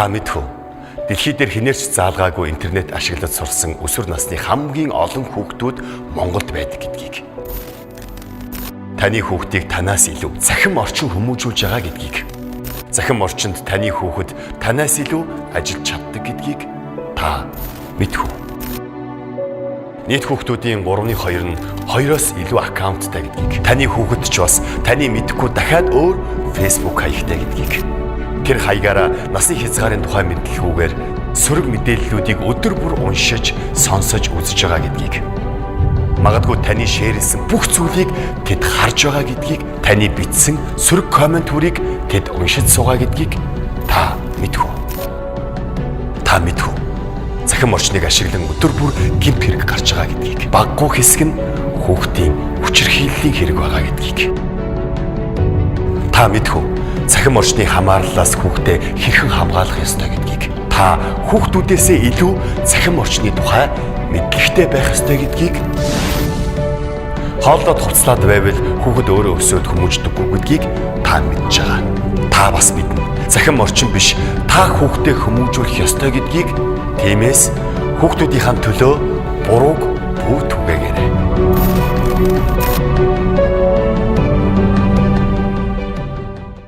Та мэдв үү? Дэлхий дээр хинээрч заалгаагүй интернет ашиглаж сурсан өсвөр насны хамгийн олон хүүхдүүд Монголд байдаг гэдгийг. Таны хүүхдийг танаас илүү цахим орчин хүмүүжүүлж байгаа гэдгийг. Цахим орчинд таны хүүхэд танаас илүү ажиллаж чаддаг гэдгийг та мэдв үү? Нийт хүүхдүүдийн 3/2 нь 2-оос илүү аккаунттай гэдгийг. Таны хүүхэд ч бас таны мэдэхгүй дахиад өөр Facebook хаягтай гэдгийг. Тэр хаягаараа насны хязгаарын тухай мэдлэггүйгээр сөрөг мэдээллүүдийг өдөр бүр уншиж, сонсож үзэж байгаа гэдгийг. Магадгүй таны шеэрлсэн бүх зүйлийг тэд харж байгаа гэдгийг, таны бичсэн сөрөг комментүүрийг тэд уншиж суугаа гэдгийг та мэдв үү? Та мэдв үү? Цахим орчныг ашиглан өдөр бүр гэмт хэрэг гарч байгаа гэдгийг. Баггүй хэсэг нь хүүхдийн хүчирхийллийн хэрэг байгаа гэдгийг. Та мэдв үү? Цахим орчны хамаарлалаас хүүхдээ хэрхэн хамгаалах ёстой гэдгийг. Та хүүхдүүдээсээ илүү цахим орчны тухай мэдлэгтэй байх ёстой гэдгийг. Хоолдоо хувцлаад байвал хүүхэд өөрөө өсөөд хүмүүждэггүй гэдгийг та мэдж байгаа. Та бас мэднэ. Цахим орчин биш, та хүүхдээ хүмүүжүүлэх ёстой гэдгийг. Тиймээс хүүхдүүдийнхээ төлөө бурууг бүү түгээгээрэй.